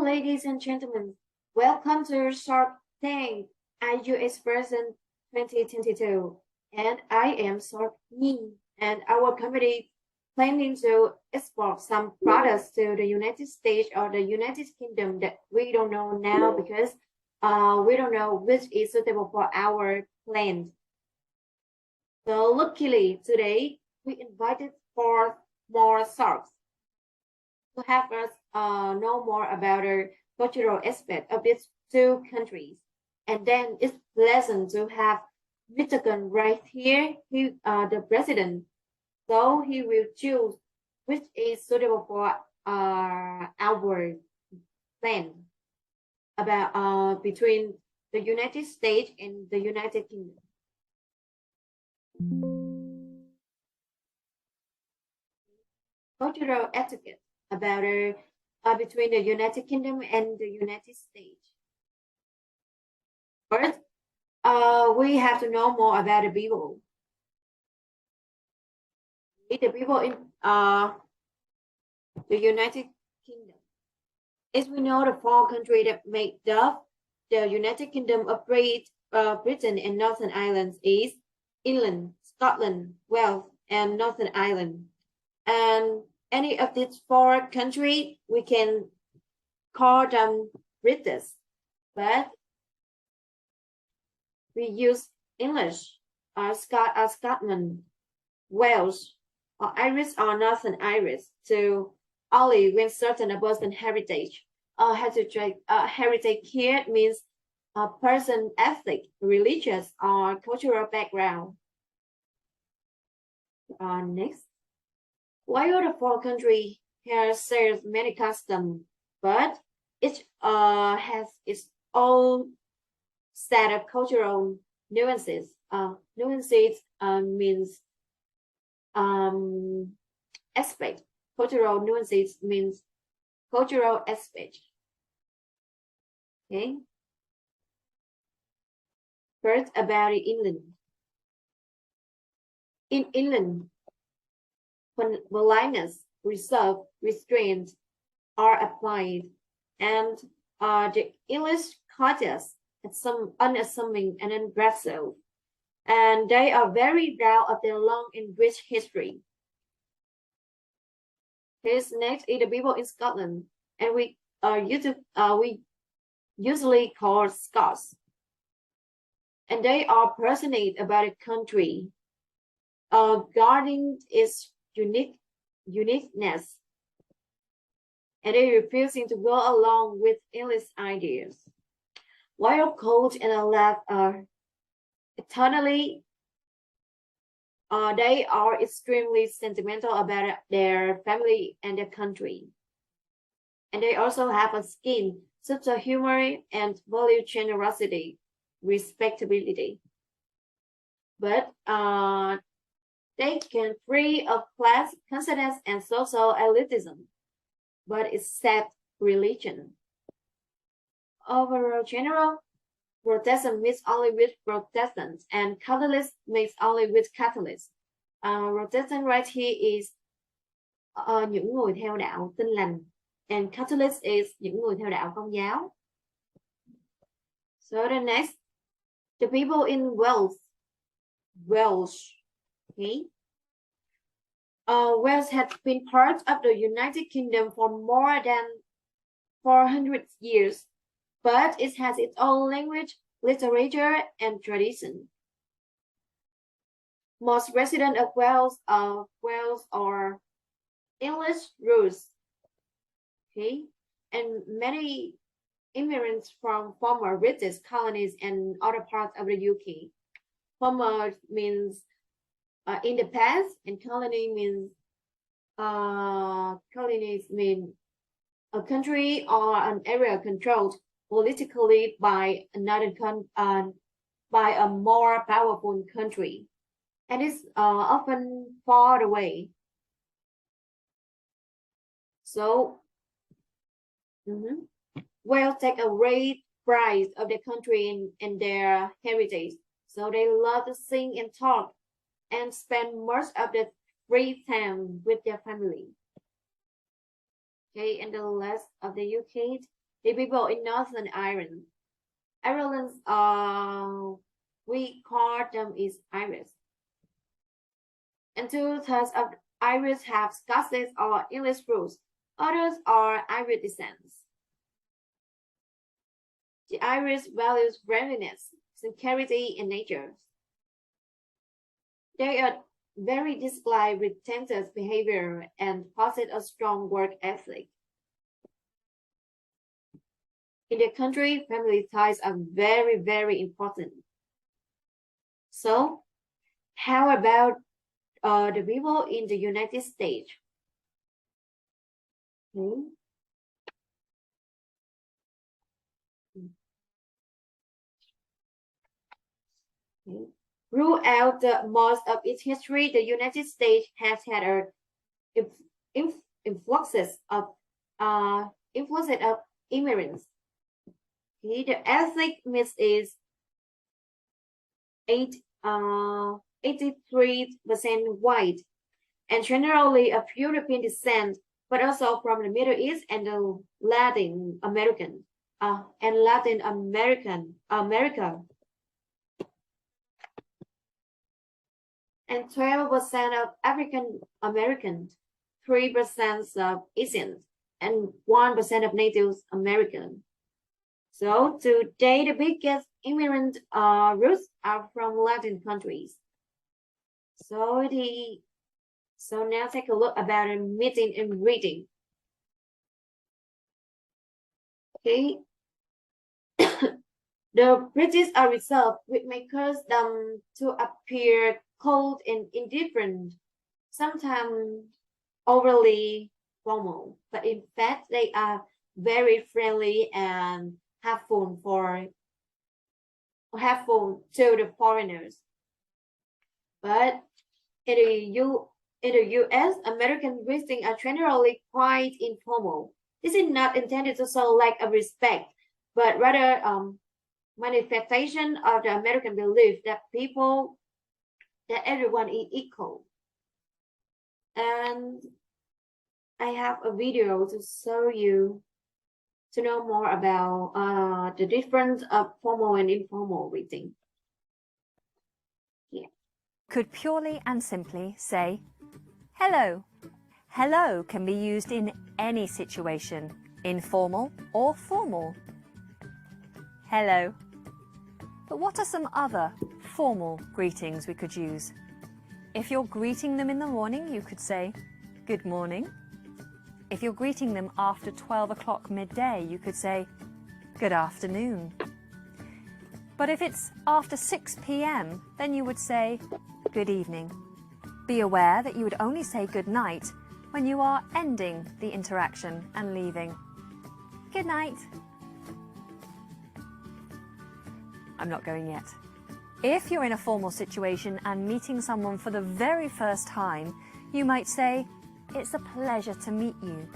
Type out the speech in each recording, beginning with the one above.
ladies and gentlemen. Welcome to Shark Tank IUS Present 2022. And I am Shark Yin, and our company planning to export some products to the United States or the United Kingdom that we don't know now because we don't know which is suitable for our plant. So luckily today we invited four more sharks to help us know more about the cultural aspect of these two countries. And then it's pleasant to have Michigan right here, the president. So he will choose which is suitable for our plan about between the United States and the United Kingdom. Cultural etiquette about between the United Kingdom and the United States. First, we have to know more about the people. The people in the United Kingdom. As we know, the four countries that make up the United Kingdom of Britain and Northern Ireland is England, Scotland, Wales, and Northern Ireland. And any of these four countries, we can call them British, but we use English, Scotland, Wales, or Irish or Northern Irish to only when certain Boston heritage. Heritage here means a person ethnic, religious, or cultural background. Next. While the four countries here shares many customs, but each has its own set of cultural nuances. Nuances means aspect. Cultural nuances means cultural aspect. Okay. First, about England. In England, politeness, reserve, restraint are applied, and the English courteous, some unassuming and aggressive, and they are very proud of their long and rich history. Here's next is the people in Scotland, and we usually call Scots, and they are passionate about the country, guarding its uniqueness, and they refusing to go along with English ideas. While cold and alive are eternally, they are extremely sentimental about their family and their country. And they also have a skin, sense of humor, and value generosity, respectability. But they can free of class, consciousness, and social elitism, but accept religion. Overall general, Protestant meets only with Protestants, and Catholics meets only with Catholics. Protestant right here is những người theo đạo Tin lành, and Catholics is những người theo đạo Công giáo. So the next, the people in Wales. Okay. Wales has been part of the United Kingdom for more than 400 years, but it has its own language, literature, and tradition. Most residents of Wales are English roots. Okay, and many immigrants from former British colonies and other parts of the UK. Former means in the past, and colonies mean a country or an area controlled politically by by a more powerful country, and is often far away. So, Wales take a great pride of the country and their heritage. So they love to sing and talk, and spend most of the free time with their family. Okay, and the last of the UK the people in Northern Ireland. Ireland, we call them is Irish. And two-thirds of Irish have Scottish or English roots. Others are Irish descent. The Irish values friendliness, security, and nature. They are very disciplined with tender behavior and possess a strong work ethic. In the country, family ties are very, very important. So, how about the people in the United States? Okay. Okay. Throughout most of its history, the United States has had influxes of immigrants. Okay. The ethnic mix is 83% white and generally of European descent, but also from the Middle East and the Latin America. And 12% of African Americans, 3% of Asians, and 1% of Native American. So today, the biggest immigrant roots are from Latin countries. So now take a look about meeting and reading. Okay. The British are reserved, which may cause them to appear cold and indifferent, sometimes overly formal, but in fact they are very friendly and helpful to the foreigners. But in the US, American greetings are generally quite informal. This is not intended to show lack of respect, but rather manifestation of the American belief that everyone is equal. And I have a video to show you to know more about the difference of formal and informal greeting. Yeah. Could purely and simply say, hello. Hello can be used in any situation, informal or formal. Hello. But what are some other formal greetings we could use? If you're greeting them in the morning, you could say, good morning. If you're greeting them after 12 o'clock midday, you could say, good afternoon. But if it's after 6 p.m., then you would say, good evening. Be aware that you would only say good night when you are ending the interaction and leaving. Good night. I'm not going yet. If you're in a formal situation and meeting someone for the very first time, you might say, it's a pleasure to meet you.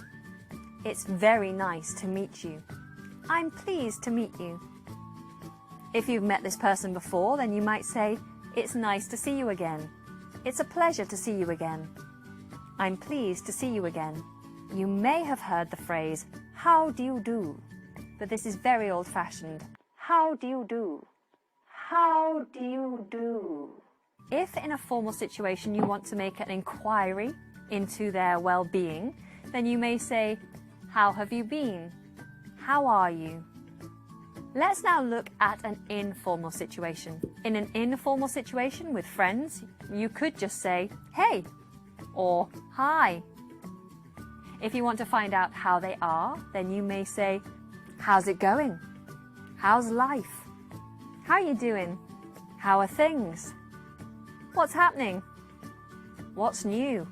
It's very nice to meet you. I'm pleased to meet you. If you've met this person before, then you might say, it's nice to see you again. It's a pleasure to see you again. I'm pleased to see you again. You may have heard the phrase, how do you do? But this is very old-fashioned. How do you do? How do you do? If in a formal situation you want to make an inquiry into their well-being, then you may say, how have you been? How are you? Let's now look at an informal situation. In an informal situation with friends, you could just say, hey, or hi. If you want to find out how they are, then you may say, how's it going? How's life? How are you doing? How are things? What's happening? What's new?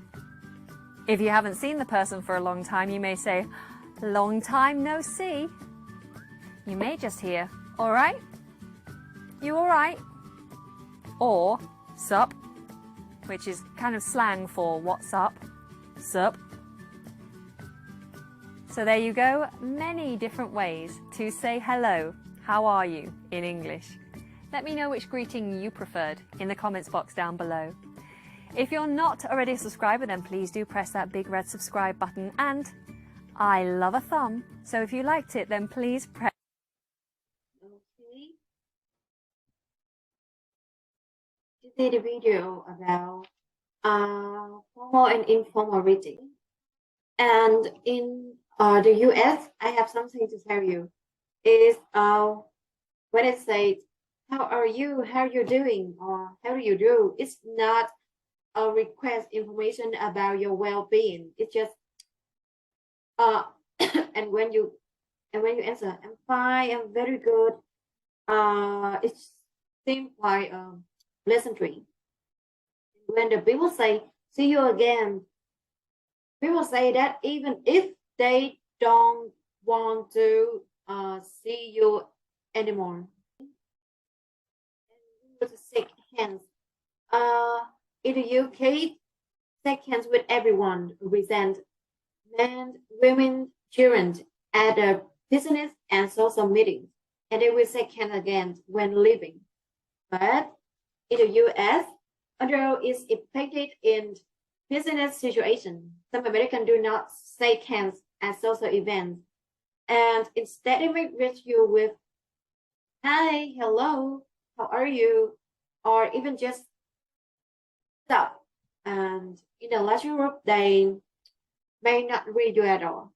If you haven't seen the person for a long time, you may say, long time no see. You may just hear, all right? You all right? Or, sup, which is kind of slang for what's up, sup. So there you go, many different ways to say hello, how are you in English. Let me know which greeting you preferred in the comments box down below. If you're not already a subscriber, then please do press that big red subscribe button, and I love a thumb, so if you liked it, then please press. Okay. This is the video about formal and informal reading. And in the US, I have something to tell you. Is when I say, "How are you? How are you doing?" or "How do you do?" It's not a request information about your well-being. It's just and when you answer, "I'm fine, I'm very good," it seems like pleasantry. When the people say, "See you again," people say that even if they don't want to see you anymore. And to shake hands. In the UK, shake hands with everyone represent men, women, children at a business and social meetings, and they will shake hands again when leaving. But in the US, although it's expected in business situation, some Americans do not shake hands at social events, and instead they may greet you with "Hi, hello, how are you?" or even just "Stop." And in the large group, they may not read you at all.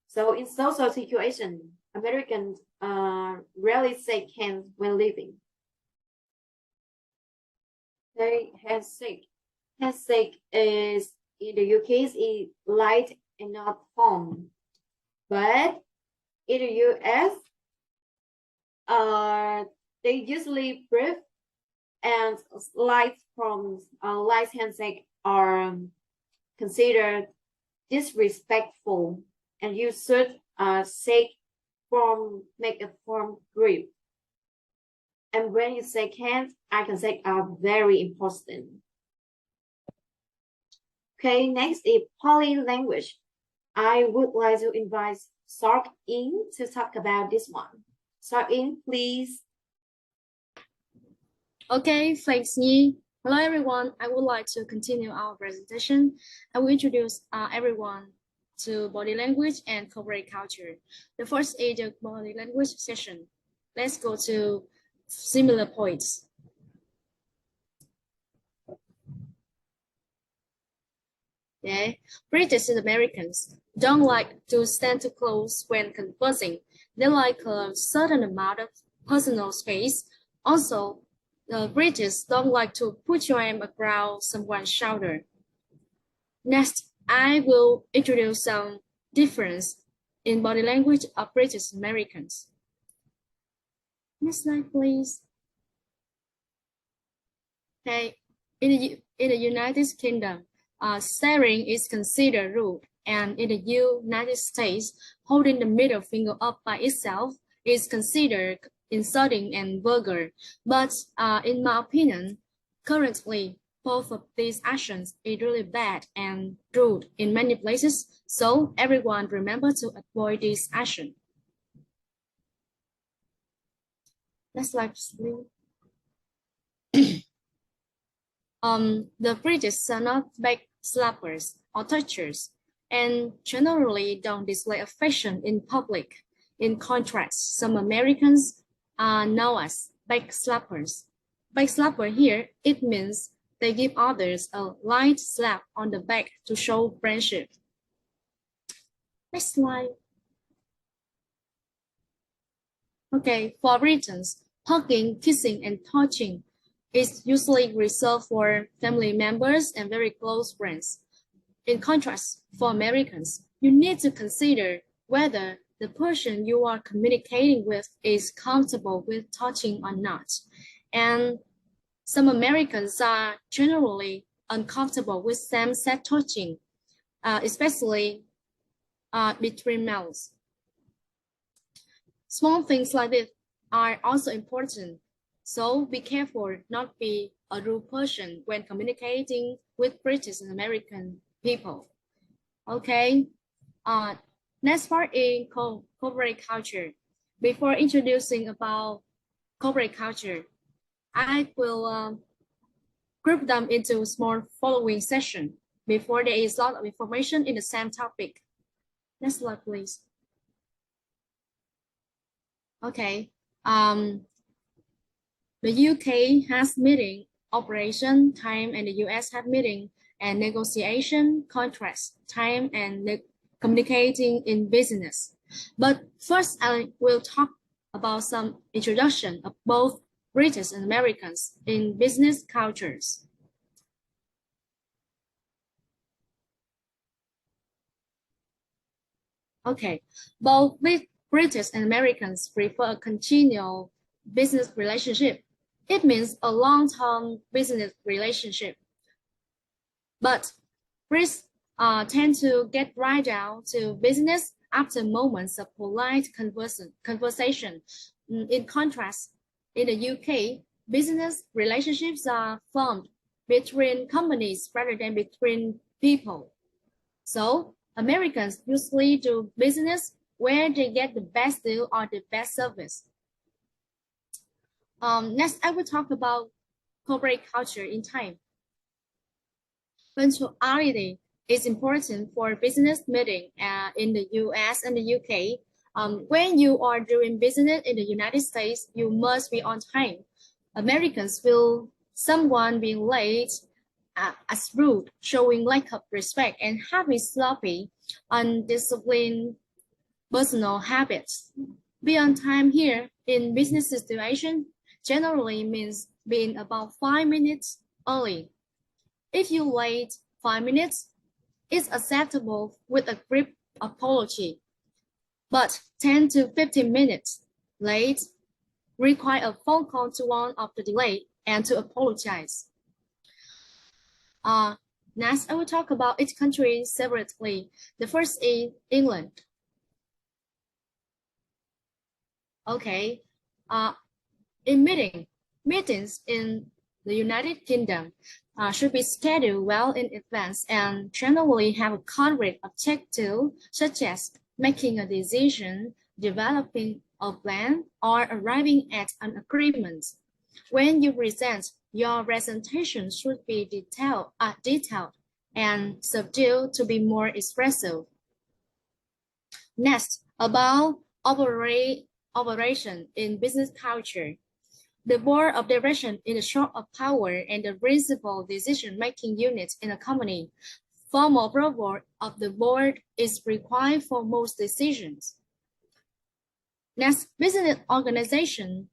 So in social situations, Americans rarely shake hands when leaving. They handshake. Handshake is in the UK is light and not firm, but in the US, they usually brief and light from light handshake are considered disrespectful, and you should shake from make a firm grip. And when you shake hands, I can say are very important. Okay, next is poly language. I would like to invite Sark in to talk about this one. Sark in, please. Okay, thanks, Yi. Hello, everyone. I would like to continue our presentation. I will introduce everyone to body language and corporate culture. The first is the body language session. Let's go to similar points. Okay, British Americans don't like to stand too close when conversing. They like a certain amount of personal space. Also, the British don't like to put your arm around someone's shoulder. Next, I will introduce some difference in body language of British Americans. Next slide, please. Okay, in the United Kingdom, staring is considered rude, and in the United States, holding the middle finger up by itself is considered insulting and vulgar. But in my opinion, currently, both of these actions is really bad and rude in many places, so everyone remember to avoid this action. Next slide, please. The British are not back slappers or touchers, and generally don't display affection in public. In contrast, some Americans are known as back slappers. Back slapper here, it means they give others a light slap on the back to show friendship. Next slide. Okay, for Britons, hugging, kissing, and touching is usually reserved for family members and very close friends. In contrast, for Americans, you need to consider whether the person you are communicating with is comfortable with touching or not. And some Americans are generally uncomfortable with same-sex touching, especially between males. Small things like this are also important, so be careful not be a rude person when communicating with British and American people. Okay, next part is corporate culture. Before introducing about corporate culture, I will group them into small following session before there is a lot of information in the same topic. Next slide, please. Okay. The UK has meeting operation time, and the US have meeting and negotiation contracts time and communicating in business. But first, I will talk about some introduction of both British and Americans in business cultures. Okay, both British and Americans prefer a continual business relationship. It means a long-term business relationship. But Brits tend to get right down to business after moments of polite conversation. In contrast, in the UK, business relationships are formed between companies rather than between people. So Americans usually do business where they get the best deal or the best service. Next, I will talk about corporate culture in time. Punctuality is important for business meeting in the US and the UK. When you are doing business in the United States, you must be on time. Americans feel someone being late as rude, showing lack of respect, and having sloppy, undisciplined personal habits. Be on time here in business situation generally means being about 5 minutes early. If you late 5 minutes, it's acceptable with a brief apology. But 10 to 15 minutes late require a phone call to warn of the delay and to apologize. Next, I will talk about each country separately. The first is England. Okay, in meetings in the United Kingdom should be scheduled well in advance and generally have a concrete objective, such as making a decision, developing a plan, or arriving at an agreement. When you present, your presentation should be detailed and subdued to be more expressive. Next, about operation in business culture. The board of direction is the source of power and the principal decision-making unit in a company. Formal approval of the board is required for most decisions. Next, business organization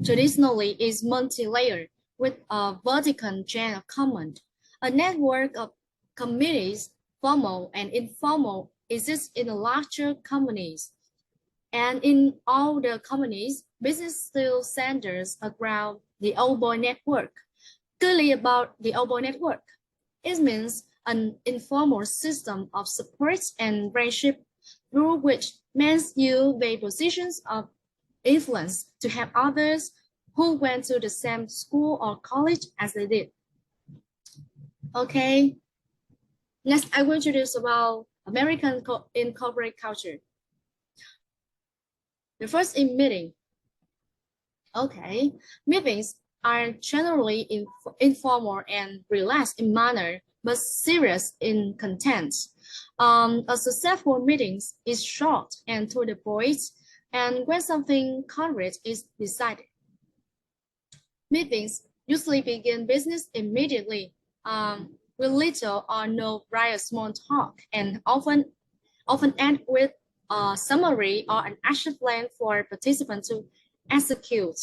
traditionally is multi-layered with a vertical chain of command. A network of committees, formal and informal, exists in the larger companies. And in all the companies, business still centers around the old boy network. Clearly about the old boy network, it means an informal system of support and friendship through which men use their positions of influence to help others who went to the same school or college as they did. Okay, next I will introduce about American corporate culture. The first in meeting. Okay, meetings are generally informal and relaxed in manner, but serious in content. A successful meeting is short and to the point, and when something concrete is decided. Meetings usually begin business immediately with little or no prior small talk, and often end with a summary or an action plan for participants to execute.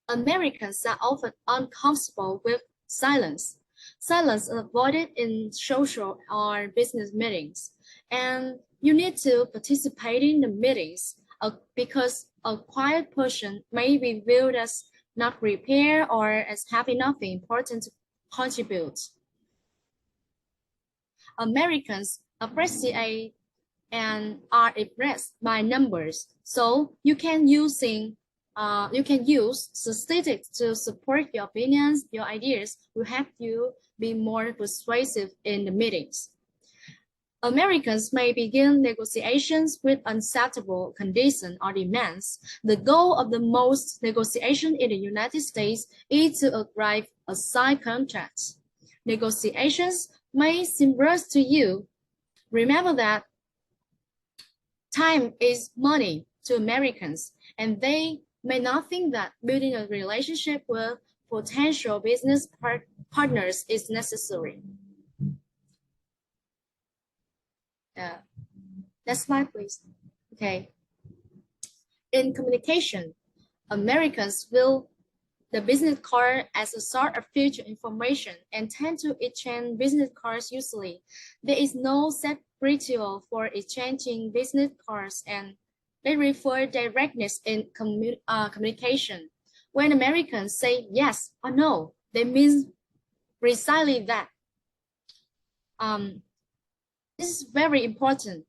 Americans are often uncomfortable with silence. Silence is avoided in social or business meetings, and you need to participate in the meetings because a quiet person may be viewed as not prepared or as having nothing important to contribute. Americans appreciate and are impressed by numbers, so you can use statistics to support your opinions. Your ideas will help you be more persuasive in the meetings. Americans may begin negotiations with unacceptable conditions or demands. The goal of the most negotiation in the United States is to arrive a signed contract. Negotiations may seem rushed to you, remember that time is money to Americans, and they may not think that building a relationship with potential business partners is necessary. Next slide, please. Okay. In communication, Americans view the business card as a sort of future information and tend to exchange business cards usually. There is no set ritual for exchanging business cards, and they refer directness in communication. When Americans say yes or no, they mean precisely that. This is very important.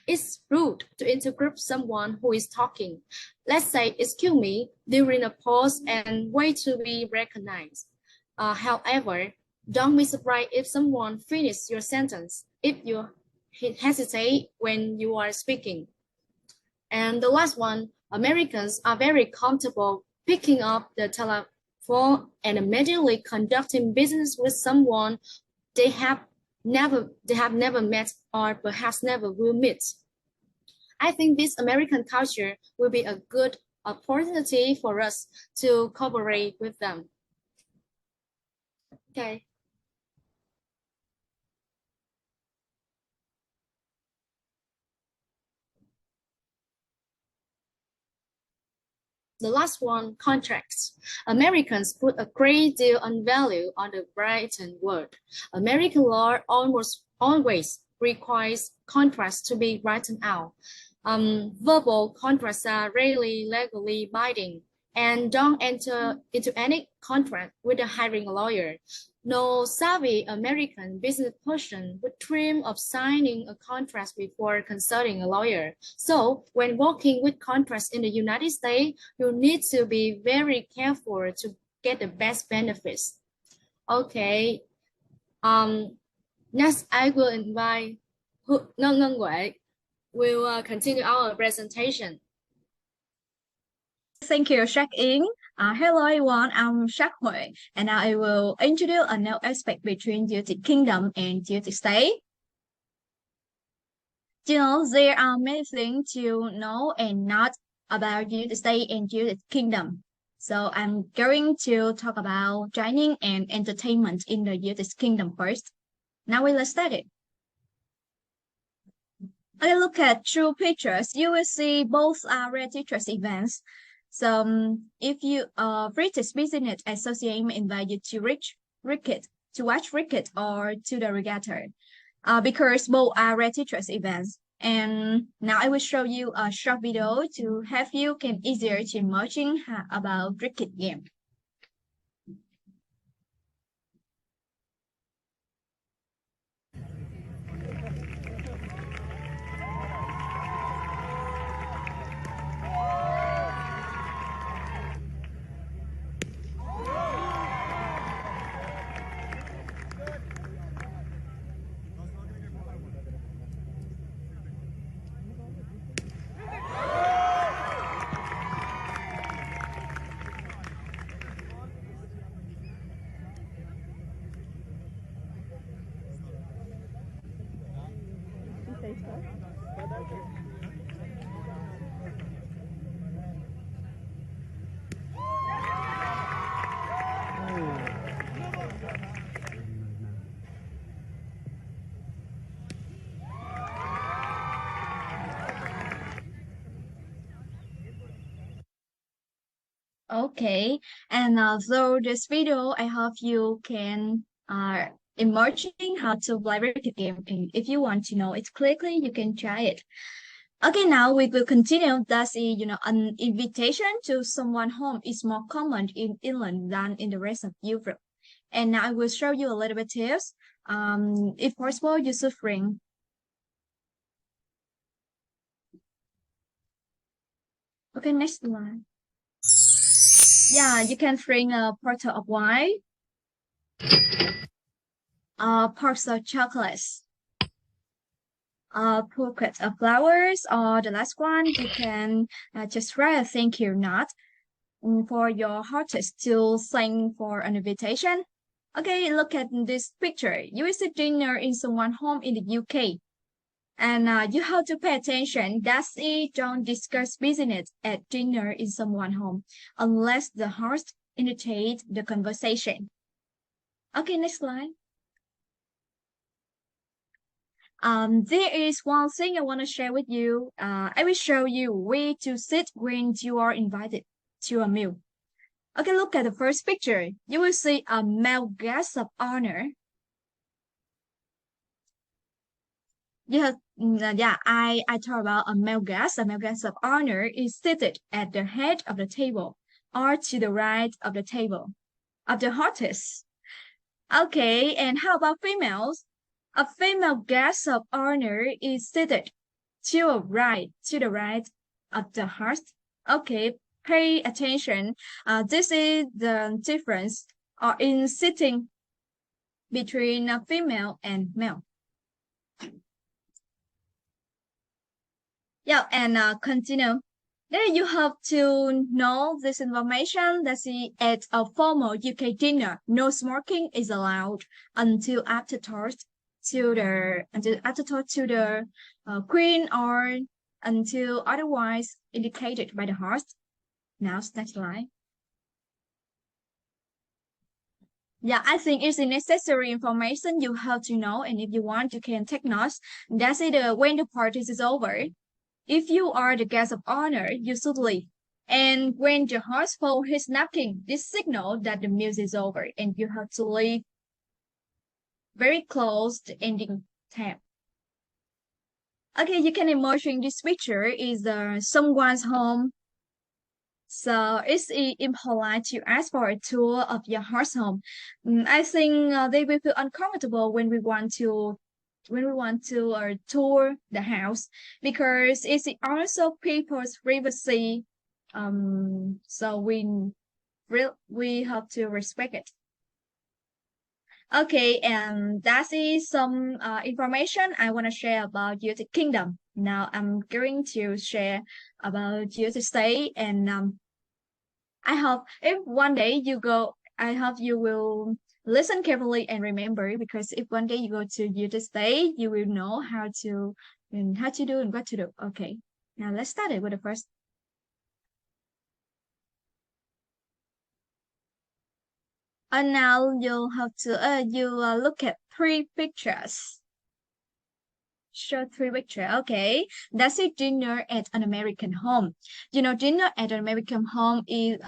It's rude to interrupt someone who is talking. Let's say, excuse me, during a pause and wait to be recognized. However, don't be surprised if someone finishes your sentence, if you hesitate when you are speaking. And the last one, Americans are very comfortable picking up the telephone and immediately conducting business with someone they have never met or perhaps never will meet. I think this American culture will be a good opportunity for us to cooperate with them. Okay. The last one, contracts. Americans put a great deal on value on the written word. American law almost always requires contracts to be written out. Verbal contracts are rarely legally binding and don't enter into any contract with a hiring lawyer. No savvy American business person would dream of signing a contract before consulting a lawyer. So when working with contracts in the United States, you need to be very careful to get the best benefits. Okay. Next, I will invite Ngân Huệ. We'll continue our presentation. Thank you, Shak Yến. Hello everyone, I'm Shak Huệ, and I will introduce a new aspect between United Kingdom and United States. You know, there are many things to know and not about United States and United Kingdom. So I'm going to talk about dining and entertainment in the United Kingdom first. Now let's start it. Okay, look at two pictures. You will see both are religious events. So if you British Business Association invite you to watch cricket or to the regatta, because both are religious events. And now I will show you a short video to help you can easier to imagine about cricket game. Okay, and through this video, I hope you can imagine how to play cricket game. And if you want to know it quickly, you can try it. Okay, now we will continue. Thus, an invitation to someone home is more common in England than in the rest of Europe. And now I will show you a little bit tips. If possible, you should bring. Okay, next one. Yeah, you can bring a bottle of wine, parts of chocolates, bouquet of flowers, or the last one, you can just write a thank you note for your artist to thank for an invitation. Okay, look at this picture. You will see dinner in someone's home in the UK. And you have to pay attention. That's it. Don't discuss business at dinner in someone's home unless the host initiates the conversation. Okay, next slide. There is one thing I want to share with you. I will show you where to sit when you are invited to a meal. Okay, look at the first picture. You will see a male guest of honor. I talk about a male guest. A male guest of honor is seated at the head of the table or to the right of the table of the hostess. Okay, and how about females? A female guest of honor is seated to the right of the host. Okay, pay attention. This is the difference in sitting between a female and male. Yeah, and continue. Then you have to know this information that at a formal UK dinner, no smoking is allowed until afterthought to the queen or until otherwise indicated by the host. Now, next slide. Yeah, I think it's a necessary information you have to know, and if you want, you can take notes. That's it. When the party is over. If you are the guest of honor, you should leave. And when the host folds his napkin, this signals that the meal is over and you have to leave very close to the ending tab. Okay, you can imagine this picture is someone's home. So it's impolite to ask for a tour of your host home. I think they will feel uncomfortable when we want to tour the house because it's also people's privacy. So we have to respect it. Okay, and that is some information I want to share about United Kingdom. Now I'm going to share about United States, and I hope if one day you go, I hope you will listen carefully and remember, because if one day you go to United States, you will know how to do and what to do. Okay, now let's start it with the first. And now you'll have to look at three pictures. Show three pictures. Okay, that's a dinner at an American home. You know, dinner at an American home is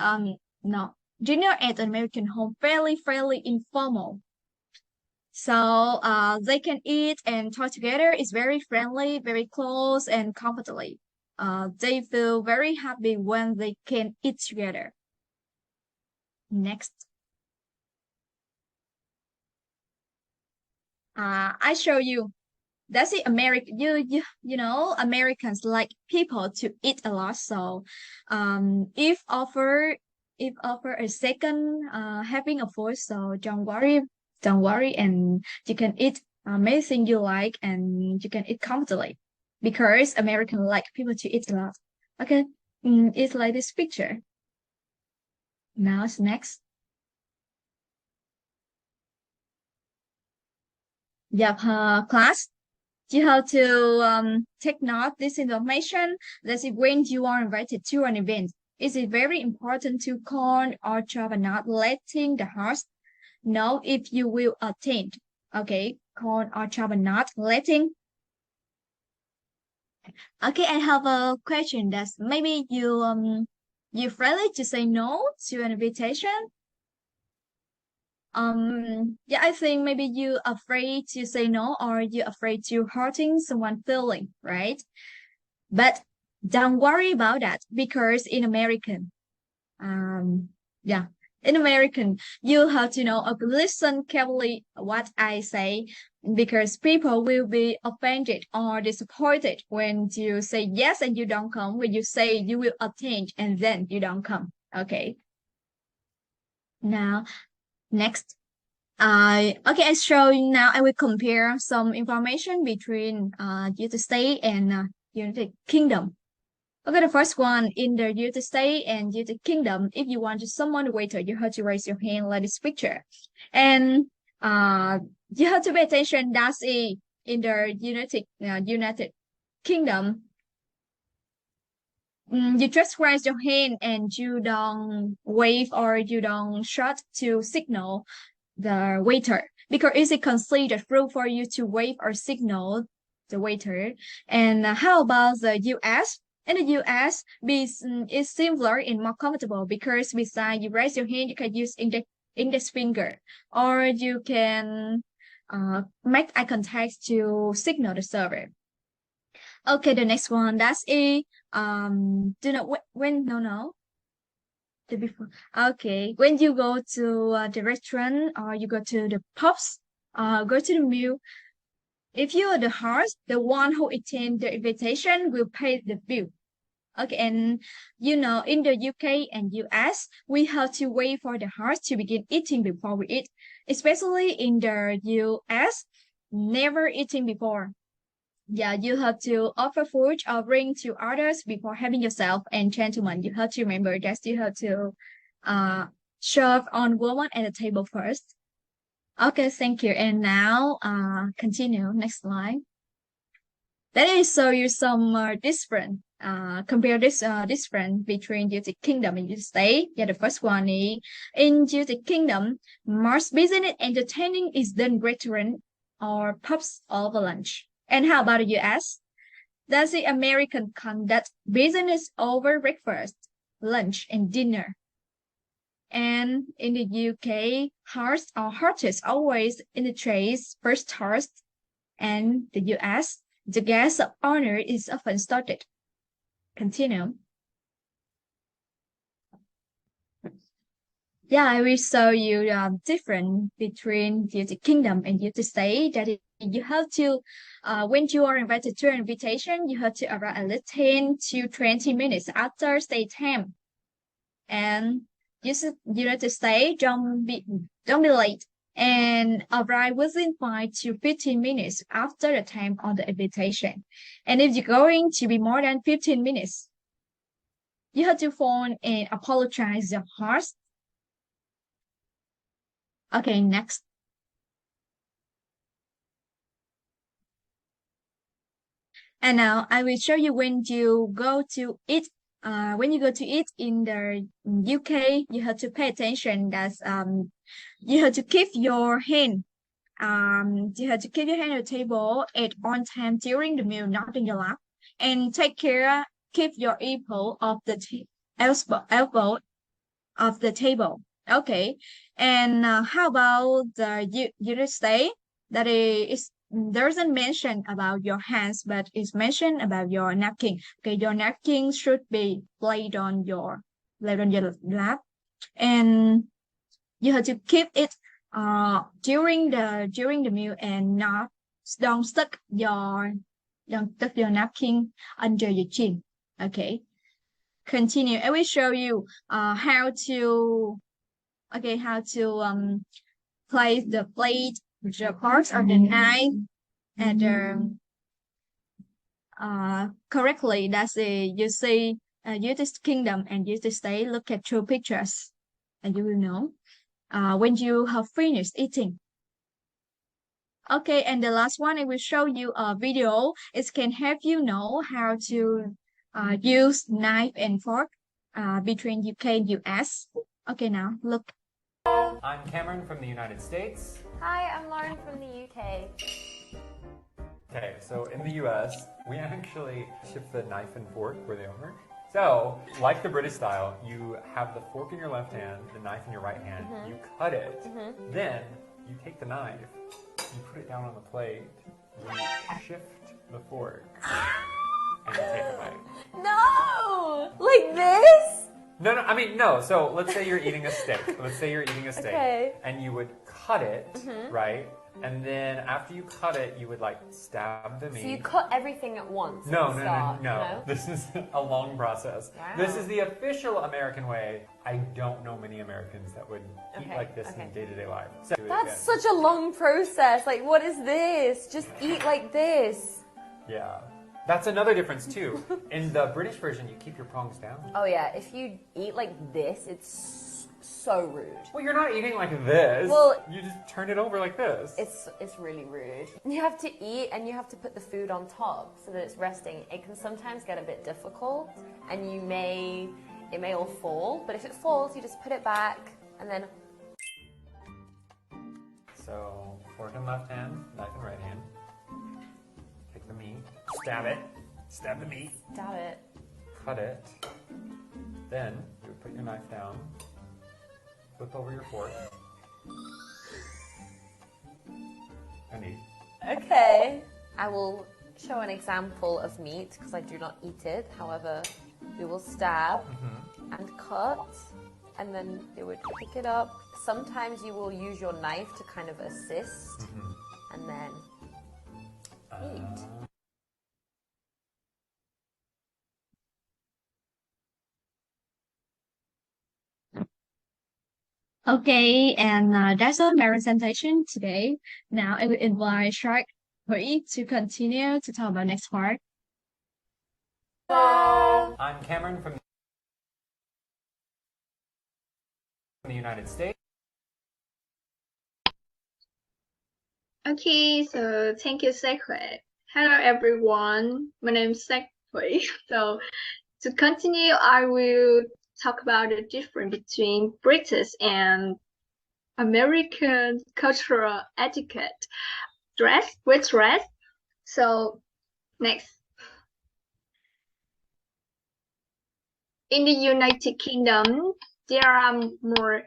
no dinner at an American home fairly informal. So they can eat and talk together. It's very friendly, very close and comfortably. They feel very happy when they can eat together. Next. I show you. That's it. You know, Americans like people to eat a lot. So, if offer a second having a food, so don't worry, and you can eat anything you like, and you can eat comfortably because American like people to eat a lot. Okay, it's like this picture. Now it's next. Yep, class. You have to take note this information. That's it. When you are invited to an event, is it very important to call or travel, not letting the host know if you will attend. Okay, call or travel, not letting. Okay, I have a question. That's maybe you friendly to say no to an invitation. Yeah, I think maybe you afraid to say no, or you afraid to hurting someone feeling, right? But don't worry about that, because in American, yeah, in American, you have to know, listen carefully what I say, because people will be offended or disappointed when you say yes and you don't come, when you say you will attend and then you don't come. Okay. Now, next. Okay, I show you now. I will compare some information between United States and United Kingdom. Okay, the first one in the United States and United Kingdom, if you want to summon the waiter, you have to raise your hand like this picture. And you have to pay attention that's in the United Kingdom. You just raise your hand and you don't wave or you don't shout to signal the waiter because it's considered rude for you to wave or signal the waiter. And how about the US? In the US, is simpler and more comfortable because besides you raise your hand, you can use index finger, or you can make eye contact to signal the server. Okay, the next one, that's do not when no the before. Okay, when you go to the restaurant or you go to the pubs, go to the meal. If you are the host, the one who attend the invitation will pay the bill. Okay, and you know, in the UK and US, we have to wait for the host to begin eating before we eat. Especially in the US, never eating before. Yeah, you have to offer food or bring to others before having yourself. And gentlemen, you have to remember that you have to serve on woman at the table first. Okay, thank you. And now, continue. Next slide. Let me show you some different. Compare this difference between United Kingdom and United States. Yeah, the first one is in United Kingdom, most business entertaining is done restaurant or pubs over lunch. And how about the US? Does the American conduct business over breakfast, lunch, and dinner? And in the UK, host or hostess always initiates first toast. And the US, the guest of honor is often started. Continue. Yeah, I will show you the difference between the United Kingdom and United States. That is, you have to, when you are invited to an invitation, you have to arrive at least 10 to 20 minutes after stay time. And United States, don't be late and arrive within 5 to 15 minutes after the time on the invitation. And if you're going to be more than 15 minutes, you have to phone and apologize to the host. Okay, next. And now I will show you when you go to eat. When you go to eat in the UK, you have to pay attention that you have to keep your hand. You have to keep your hand on the table at on time during the meal, not in your lap, and take care. Keep your elbow of the elbow of the table. Okay, and how about the United States? That is doesn't mention about your hands, but it's mentioned about your napkin. Okay, your napkin should be laid on your lap, and you have to keep it during the meal and don't stuck your napkin under your chin. Okay, continue. I will show you how to place the plate, the parts of the knife, and correctly. That's you see United Kingdom and United States. Look at two pictures, and you will know when you have finished eating. Okay, and the last one I will show you a video. It can help you know how to use knife and fork between UK and US. Okay, now look. I'm Cameron from the United States. Hi, I'm Lauren from the UK. Okay, so in the US, we actually shift the knife and fork where they are. So, like the British style, you have the fork in your left hand, the knife in your right hand, you cut it, then you take the knife, you put it down on the plate, you shift the fork, and you take a bite. No! Like this? No, I mean, no. So let's say you're eating a steak. Okay. And you would cut it, right? And then after you cut it, you would like stab the meat. So you cut everything at once? No. at the start, No. This is a long process. Wow. This is the official American way. I don't know many Americans that would eat like this in day-to-day life. So That's such a long process. Like, what is this? Just eat like this. Yeah. That's another difference too. In the British version, you keep your prongs down. Oh yeah, if you eat like this, it's so rude. Well, you're not eating like this. Well, you just turn it over like this. It's really rude. You have to eat and you have to put the food on top so that it's resting. It can sometimes get a bit difficult, and it may all fall. But if it falls, you just put it back and then. So, fork in left hand, knife in right hand. Take the meat, stab it, stab the meat, Stab it. cut it. Then you would put your knife down, flip over your fork, and eat. Okay. I will show an example of meat because I do not eat it. However, we will stab and cut, and then you would pick it up. Sometimes you will use your knife to kind of assist, and then eat. Okay, and that's all my presentation today. Now I will invite Shark Hui to continue to talk about next part. I'm Cameron from the United States. Okay, so thank you, Sekhui. Hello, everyone. My name is Sekhui. So to continue, I will talk about the difference between British and American cultural etiquette. With dress. So next. In the United Kingdom, there are more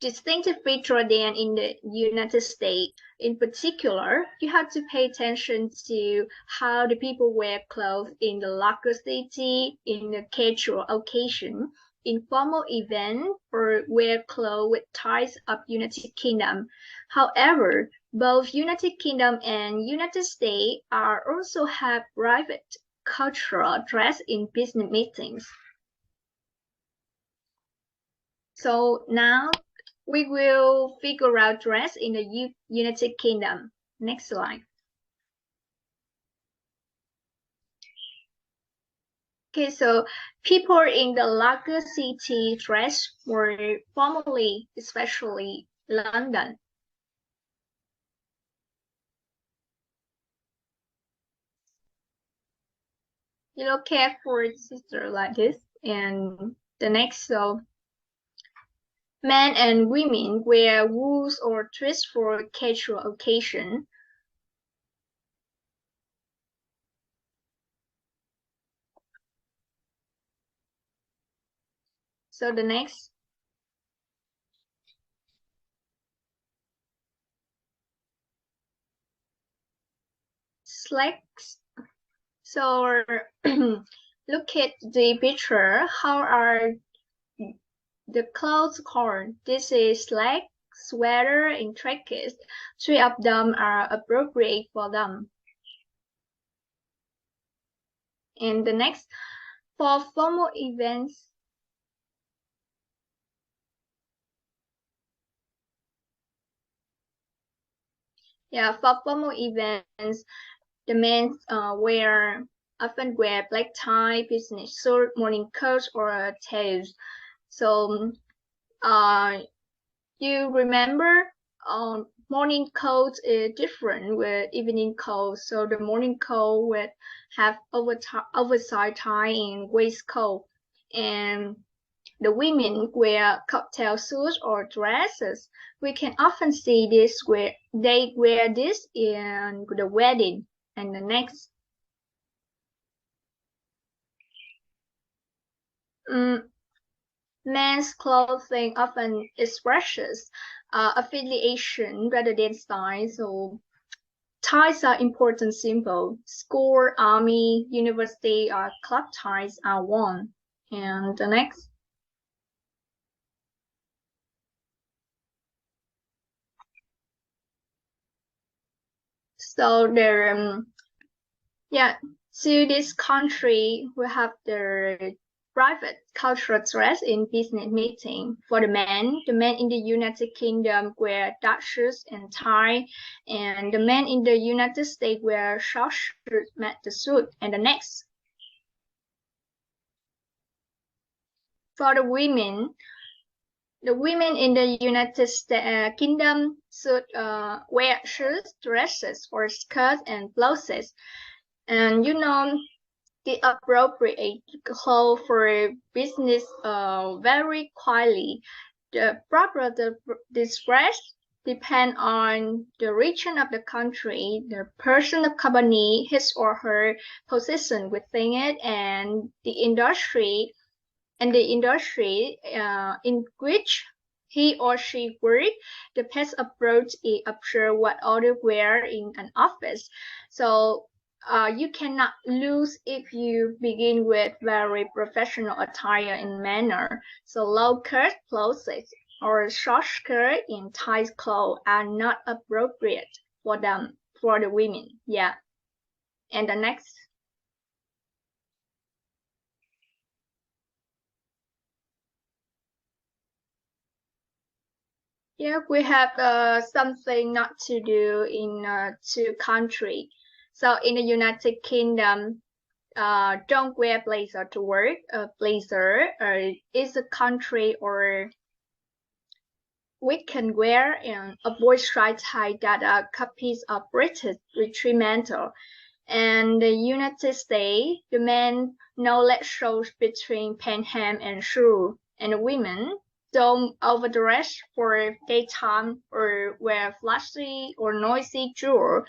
distinctive features than in the United States. In particular, you have to pay attention to how the people wear clothes in the local city, in a casual occasion, in formal event, or wear clothes with ties of United Kingdom. However, both United Kingdom and United States are also have private cultural dress in business meetings. So now we will figure out dress in the United Kingdom. Next slide. Okay, so people in the larger city dress more formally, especially London. You look careful, sister, like this. And the next, so men and women wear wools or twists for casual occasion. So the next. Slacks. So look at the picture. How are the clothes called? This is slack, sweater, and trackers. Three of them are appropriate for them. And the next, for formal events, for formal events, the men often wear black tie, business suit, morning coats, or tails. So, you remember, morning coat is different with evening coat. So the morning coat would have oversized tie and waistcoat, and the women wear cocktail suits or dresses. We can often see this where they wear this in the wedding. And the next. Men's clothing often expresses affiliation rather than style. So ties are important symbol. School, army, university, or club ties are worn. And the next. So there, so this country will have the private cultural dress in business meeting. For the men in the United Kingdom wear dark shirts and tie, and the men in the United States wear short shirts match the suit. And the next. For the women in the United Kingdom should wear shirts, dresses, or skirts and blouses. And the appropriate clothes for business vary quietly. The proper dress depend on the region of the country, the person of company, his or her position within it, and the industry in which he or she works. The best approach is observe what others wear in an office. So you cannot lose if you begin with very professional attire and manner. So low-cut clothes or short skirt and tight clothes are not appropriate for the women. Yeah. And the next. Yeah, we have something not to do in two countries. So in the United Kingdom, don't wear blazer to work. Blazer is a country or we can wear a boy-striped tie that are copies of British regimental. And the United States, the men no leg shows between pantam and shoe, and the women don't overdress for daytime or wear flashy or noisy jewelry.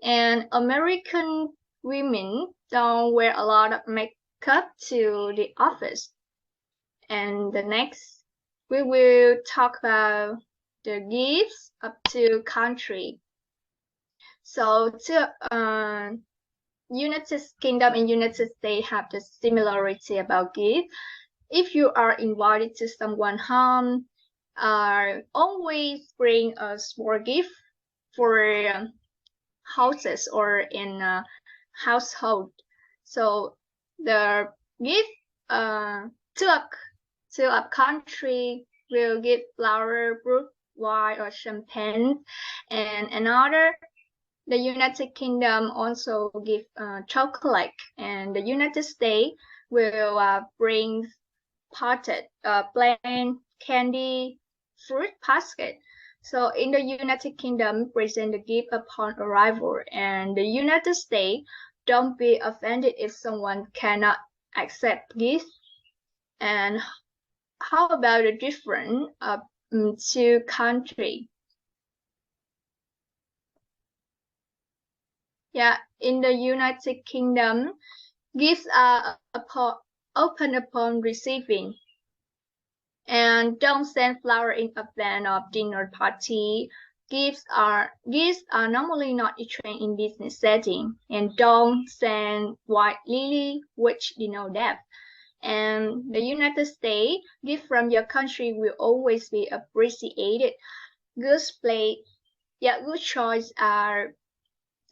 And American women don't wear a lot of makeup to the office. And the next, we will talk about the gifts of two countries. So United Kingdom and United States have the similarity about gifts. If you are invited to someone's home, always bring a small gift for houses or in a household. So the gift to a country will give flower, fruit, wine, or champagne, and another. The United Kingdom also give chocolate, and the United States will bring potted plain candy, fruit basket. So in the United Kingdom, present the gift upon arrival, and the United States, don't be offended if someone cannot accept gifts. And how about the difference of two countries? Yeah, in the United Kingdom, gifts are open upon receiving. And don't send flower in advance of dinner party. Gifts are normally not exchanged in business setting. And don't send white lily, which denote death. And the United States, gift from your country will always be appreciated. Good choice are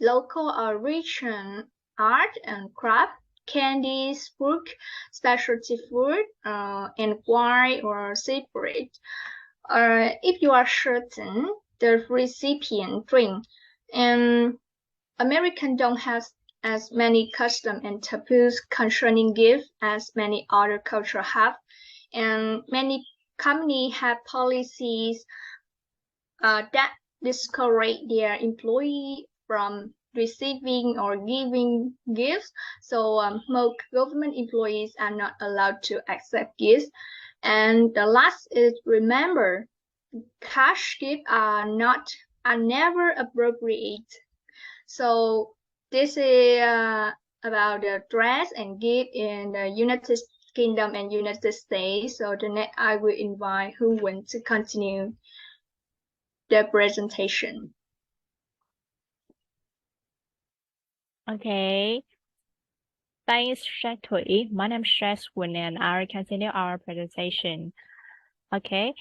local or region art and craft, candies, fruit, specialty food, and wine or separate. If you are certain the recipient drink. And Americans don't have as many customs and taboos concerning gifts as many other cultures have. And many companies have policies that discourage their employees from receiving or giving gifts. So most government employees are not allowed to accept gifts. And the last is remember, cash gifts are never appropriate. So this is about the dress and gift in the United Kingdom and United States. So the next I will invite Hương Quỳnh to continue the presentation. Okay. Thanks, Jack Thủy. My name is Jack Quỳnh and I will continue our presentation. Okay.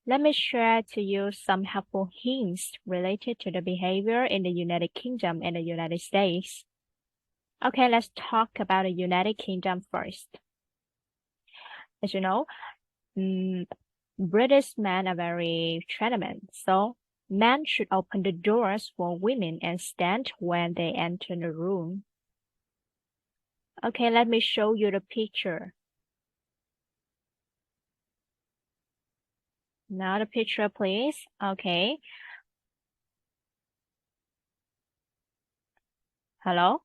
Let me share to you some helpful hints related to the behavior in the United Kingdom and the United States. Okay, let's talk about the United Kingdom first. As you know, British men are very gentlemen, so men should open the doors for women and stand when they enter the room. Okay, let me show you the picture. Now the picture, please. Okay. Hello?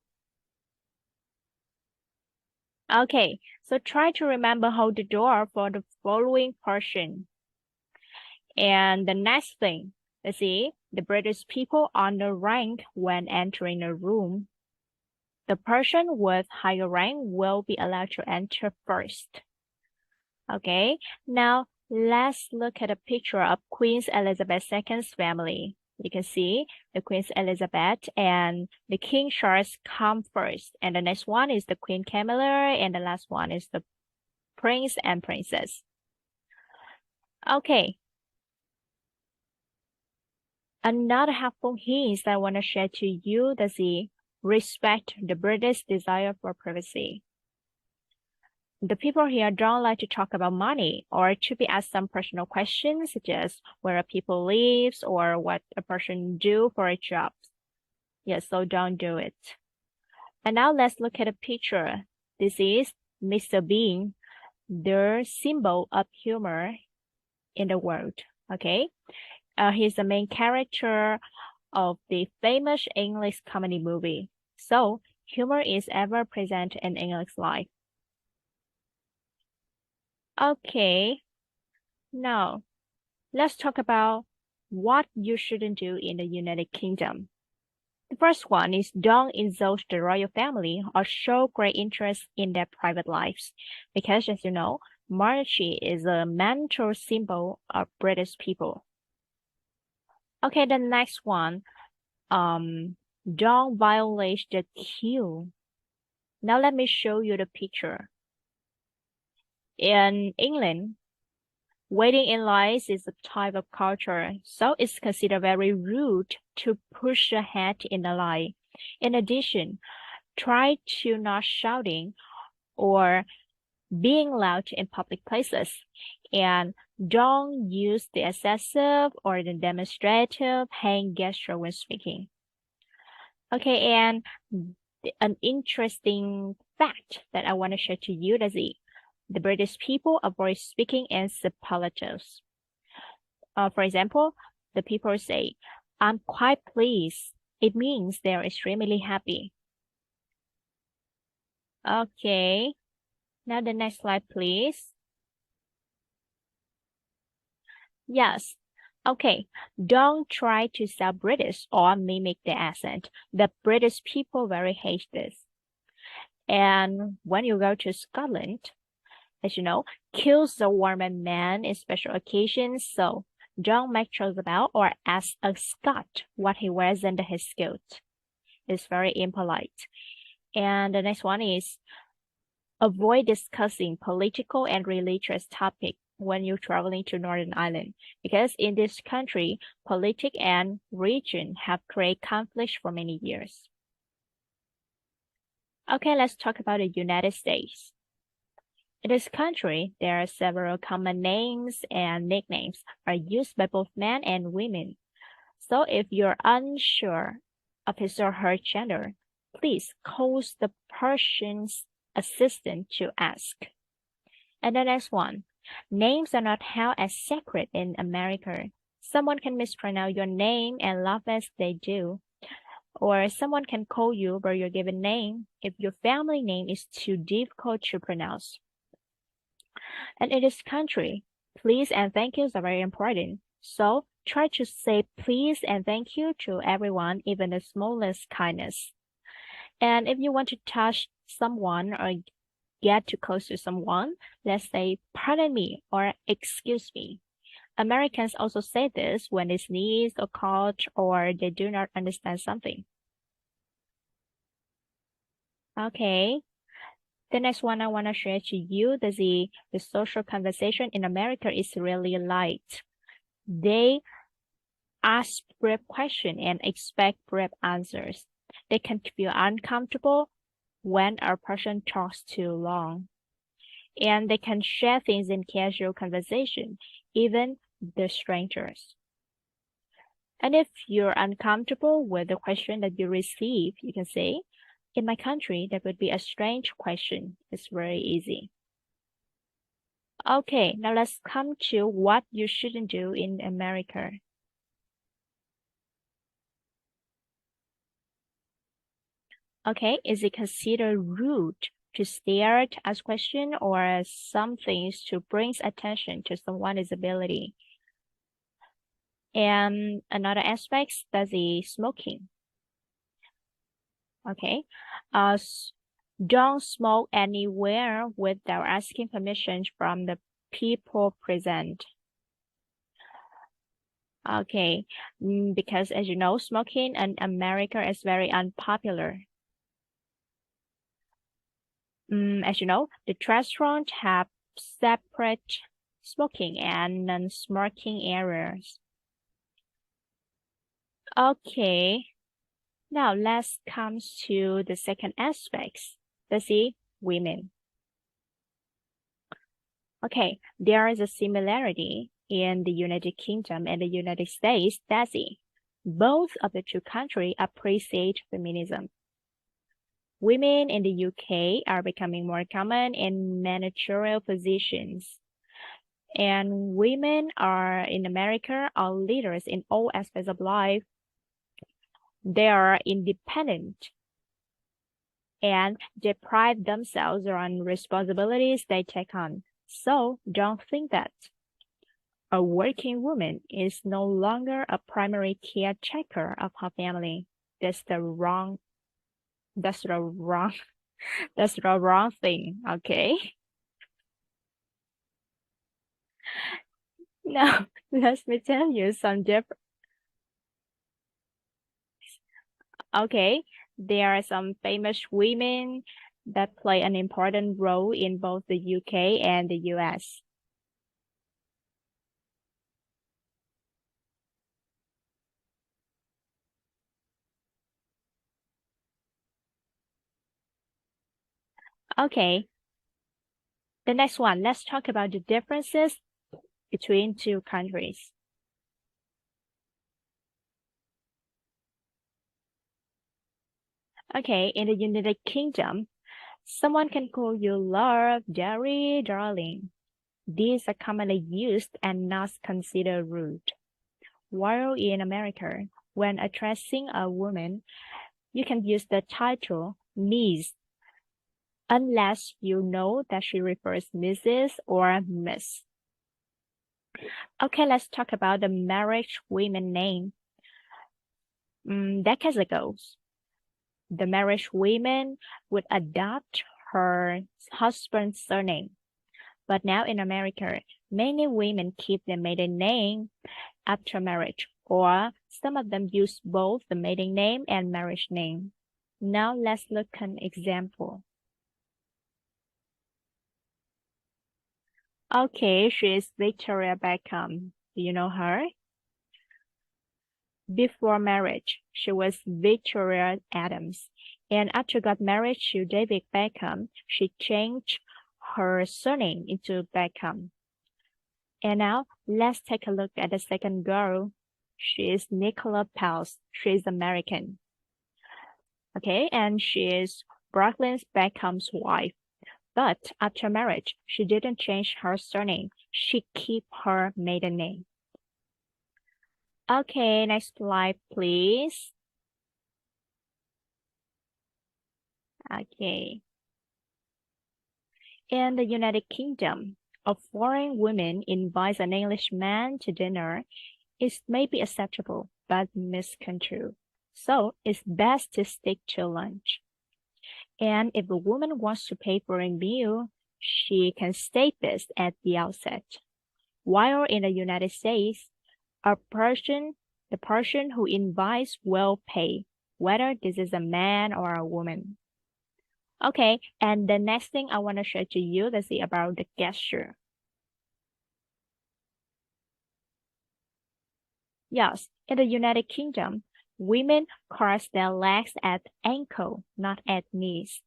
Okay, so try to remember hold the door for the following person. And the next thing, let's see, the British people on the rank when entering a room. The person with higher rank will be allowed to enter first. Okay, now let's look at a picture of Queen Elizabeth II's family. You can see the Queen Elizabeth and the King Charles come first. And the next one is the Queen Camilla, and the last one is the Prince and Princess. Okay. Another helpful hint that I want to share to you is the respect the British desire for privacy. The people here don't like to talk about money or to be asked some personal questions such as where a people lives or what a person do for a job. Yes, so don't do it. And now let's look at a picture. This is Mr. Bean, the symbol of humor in the world. Okay, he's the main character of the famous English comedy movie. So humor is ever present in English life. Okay, now let's talk about what you shouldn't do in the United Kingdom. The first one is don't insult the royal family or show great interest in their private lives, because as you know, monarchy is a mental symbol of British people. Okay, the next one, don't violate the queue. Now let me show you the picture. In England, waiting in lines is a type of culture, so it's considered very rude to push ahead in the line. In addition, try to not shouting or being loud in public places, and don't use the excessive or the demonstrative hand gesture when speaking. Okay, and an interesting fact that I want to share to you is the British people avoid speaking in superlatives. For example, the people say, "I'm quite pleased." It means they're extremely happy. Okay, now the next slide, please. Yes. Okay, don't try to sound British or mimic the accent. The British people very hate this. And when you go to Scotland, as you know, kills the woman man in special occasions, so don't make jokes about or ask a Scot what he wears under his coat. It's very impolite. And the next one is avoid discussing political and religious topics when you're traveling to Northern Ireland, because in this country, politics and religion have created conflicts for many years. Okay, let's talk about the United States. In this country, there are several common names and nicknames are used by both men and women. So if you're unsure of his or her gender, please call the person's assistant to ask. And the next one, names are not held as sacred in America. Someone can mispronounce your name and laugh as they do. Or someone can call you by your given name if your family name is too difficult to pronounce. And in this country, please and thank yous are very important. So try to say please and thank you to everyone, even the smallest kindness. And if you want to touch someone or get too close to someone, let's say pardon me or excuse me. Americans also say this when they sneeze or cough or they do not understand something. Okay. The next one I want to share to you is the social conversation in America is really light. They ask brief questions and expect brief answers. They can feel uncomfortable when a person talks too long. And they can share things in casual conversation, even the strangers. And if you're uncomfortable with the question that you receive, you can say, in my country, that would be a strange question. It's very easy. Okay, now let's come to what you shouldn't do in America. Okay, is it considered rude to stare, to ask question, or some things to bring attention to someone's ability? And another aspect, that's the smoking. Okay, don't smoke anywhere without asking permission from the people present. Okay, because as you know, smoking in America is very unpopular. As you know, the restaurants have separate smoking and non-smoking areas. Okay, now let's come to the second aspect. Let's see, women. Okay, there is a similarity in the United Kingdom and the United States. That's it. Both of the two countries appreciate feminism. Women in the UK are becoming more common in managerial positions. And women in America are leaders in all aspects of life. They are independent and they pride themselves on responsibilities they take on. So don't think that a working woman is no longer a primary caretaker of her family. That's the wrong thing, okay? Now, let me tell you some different. Okay, there are some famous women that play an important role in both the UK and the US. Okay, the next one, let's talk about the differences between two countries. Okay, in the United Kingdom, someone can call you love, dearie, darling. These are commonly used and not considered rude. While in America, when addressing a woman, you can use the title Miss, unless you know that she refers Mrs. or Miss. Okay, let's talk about the marriage women name. Decades ago, the marriage woman would adopt her husband's surname. But now in America, many women keep their maiden name after marriage, or some of them use both the maiden name and marriage name. Now let's look at an example. Okay, she is Victoria Beckham. Do you know her? Before marriage, she was Victoria Adams. And after got married to David Beckham, she changed her surname into Beckham. And now let's take a look at the second girl. She is Nicola Peltz. She is American. Okay, and she is Brooklyn Beckham's wife. But after marriage, she didn't change her surname. She kept her maiden name. Okay, next slide, please. Okay. In the United Kingdom, a foreign woman invites an Englishman to dinner is maybe acceptable, but misconstrued. So it's best to stick to lunch. And if a woman wants to pay for a meal, she can state this at the outset. While in the United States, the person who invites will pay, whether this is a man or a woman. Okay, and the next thing I want to share to you is about the gesture. Yes, in the United Kingdom, women cross their legs at ankle, not at knees.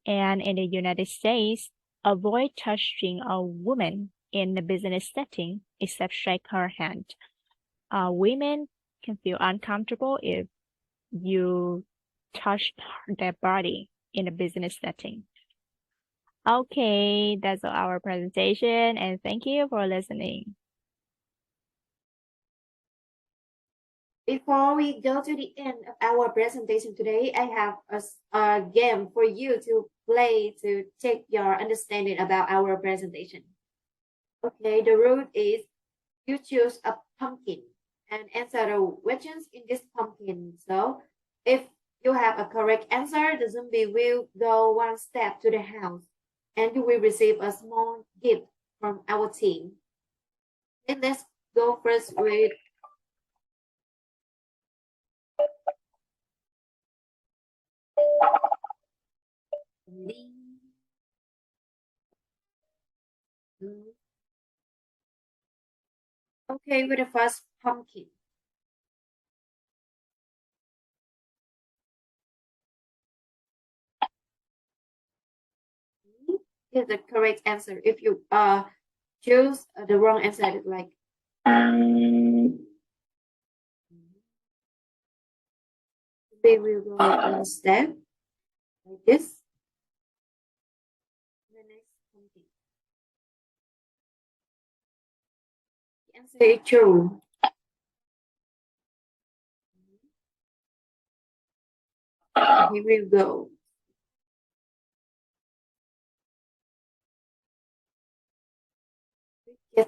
And in the United States, avoid touching a woman in a business setting except shake her hand. Women can feel uncomfortable if you touch their body in a business setting. Okay, that's our presentation, and thank you for listening. Before we go to the end of our presentation today, I have a game for you to play to check your understanding about our presentation. Okay, the rule is you choose a pumpkin and answer the questions in this pumpkin. So if you have a correct answer, the zombie will go one step to the house and you will receive a small gift from our team. And let's go first with Lee. Okay, with the first pumpkin. Is the correct answer. If you choose the wrong answer, like we will go one step like this. The next pumpkin. The answer is true. Here we go. Yes.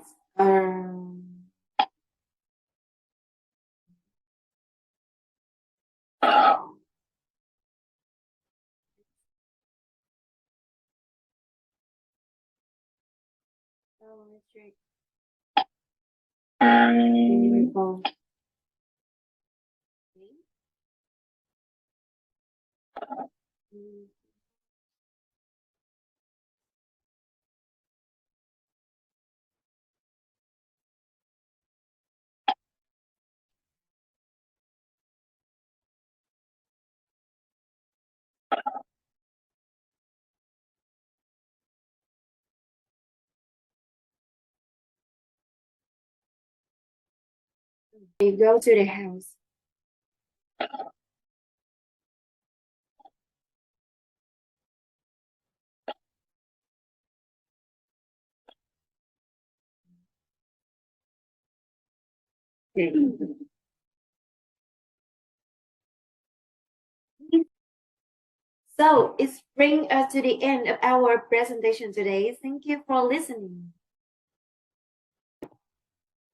We go to the house. So it's bring us to the end of our presentation today. Thank you for listening.